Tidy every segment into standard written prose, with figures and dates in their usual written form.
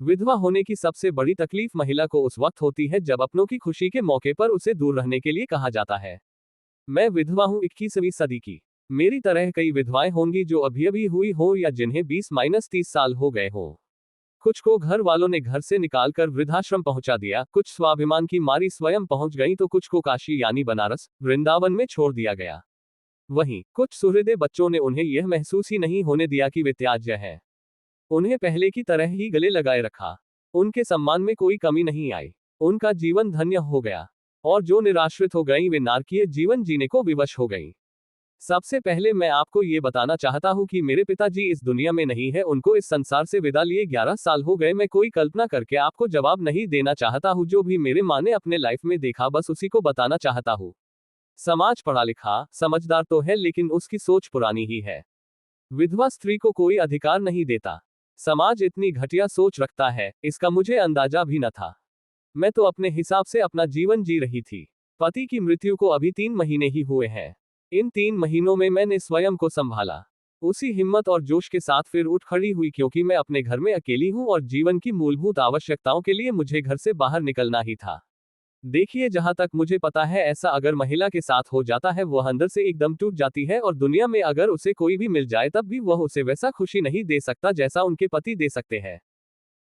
विधवा होने की सबसे बड़ी तकलीफ महिला को उस वक्त होती है जब अपनों की खुशी के मौके पर उसे दूर रहने के लिए कहा जाता है। मैं विधवा हूं 21वीं सदी की। मेरी तरह कई विधवाएं होंगी जो अभी अभी हुई हो या जिन्हें 20-30 साल हो गए हो। कुछ को घर वालों ने घर से निकालकर वृद्धाश्रम पहुंचा दिया, कुछ स्वाभिमान की मारी स्वयं पहुंच गईं तो कुछ को काशी यानी बनारस, वृंदावन में छोड़ दिया गया। वहीं कुछ सुहृदे बच्चों ने उन्हें यह महसूस ही नहीं होने दिया कि वे त्याज्य हैं। उन्हें पहले की तरह ही गले लगाए रखा। उनके सम्मान में कोई कमी नहीं आई। उनका जीवन धन्य हो गया। और जो निराश्रित हो गईं वे नारकीय जीवन जीने को विवश हो गईं। सबसे पहले मैं आपको ये बताना चाहता हूँ कि मेरे पिताजी इस दुनिया में नहीं है, उनको इस संसार से विदा लिए 11 साल हो गए। मैं कोई कल्पना करके आपको जवाब नहीं देना चाहता हूँ, जो भी मेरे माँ ने अपने लाइफ में देखा बस उसी को बताना चाहता हूँ। समाज पढ़ा लिखा समझदार तो है लेकिन उसकी सोच पुरानी ही है। विधवा स्त्री को कोई अधिकार नहीं देता। समाज इतनी घटिया सोच रखता है, इसका मुझे अंदाजा भी न था। मैं तो अपने हिसाब से अपना जीवन जी रही थी। पति की मृत्यु को अभी 3 महीने ही हुए हैं। इन 3 महीनों में मैंने स्वयं को संभाला। उसी हिम्मत और जोश के साथ फिर उठ खड़ी हुई, क्योंकि मैं अपने घर में अकेली हूं और जीवन की मूलभूत आवश्यकताओं के लिए मुझे घर से बाहर निकलना ही था। देखिए, जहां तक मुझे पता है ऐसा अगर महिला के साथ हो जाता है वह अंदर से एकदम टूट जाती है और दुनिया में अगर उसे कोई भी मिल जाए तब भी वह उसे वैसा खुशी नहीं दे सकता जैसा उनके पति दे सकते हैं।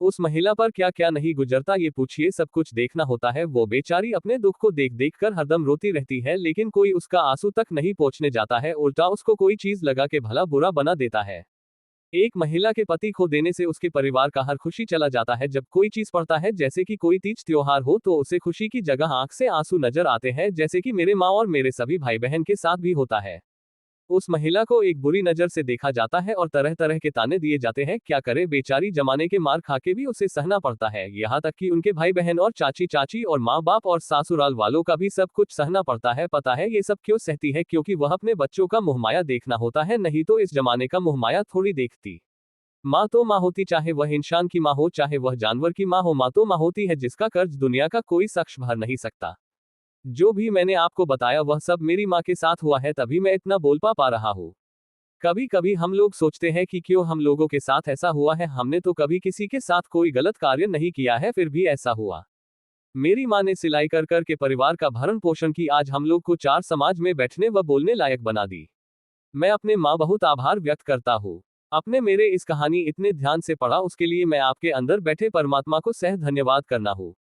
उस महिला पर क्या क्या नहीं गुजरता ये पूछिए। सब कुछ देखना होता है। वो बेचारी अपने दुख को देख देख कर हरदम रोती रहती है, लेकिन कोई उसका आंसू तक नहीं पहुंचने जाता है, उल्टा उसको कोई चीज लगा के भला बुरा बना देता है। एक महिला के पति खो देने से उसके परिवार का हर खुशी चला जाता है। जब कोई चीज पड़ता है, जैसे कि कोई तीज त्योहार हो, तो उसे खुशी की जगह आंख से आंसू नजर आते हैं, जैसे कि मेरे माँ और मेरे सभी भाई बहन के साथ भी होता है। उस महिला को एक बुरी नजर से देखा जाता है और तरह तरह के ताने दिए जाते हैं। क्या करे, बेचारी जमाने के मार खा के भी उसे सहना पड़ता है। यहाँ तक कि उनके भाई बहन और चाची चाची और माँ बाप और सासुराल वालों का भी सब कुछ सहना पड़ता है। पता है ये सब क्यों सहती है? क्योंकि वह अपने बच्चों का मुहमाया देखना होता है, नहीं तो इस जमाने का मुहमाया थोड़ी देखती। माँ तो माँ होती, चाहे वह इंसान की माँ हो चाहे वह जानवर की माँ हो। माँ तो माँ होती है जिसका कर्ज दुनिया का कोई शख्स भर नहीं सकता। जो भी मैंने आपको बताया वह सब मेरी माँ के साथ हुआ है, तभी मैं इतना बोल पा रहा हूँ। कभी कभी हम लोग सोचते हैं कि क्यों हम लोगों के साथ ऐसा हुआ है। हमने तो कभी किसी के साथ कोई गलत कार्य नहीं किया है, फिर भी ऐसा हुआ। मेरी माँ ने सिलाई कर कर के परिवार का भरण पोषण की, आज हम लोग को 4 समाज में बैठने व बोलने लायक बना दी। मैं अपने माँ बहुत आभार व्यक्त करता हूँ। अपने मेरे इस कहानी इतने ध्यान से पढ़ा उसके लिए मैं आपके अंदर बैठे परमात्मा को सह धन्यवाद करना हूँ।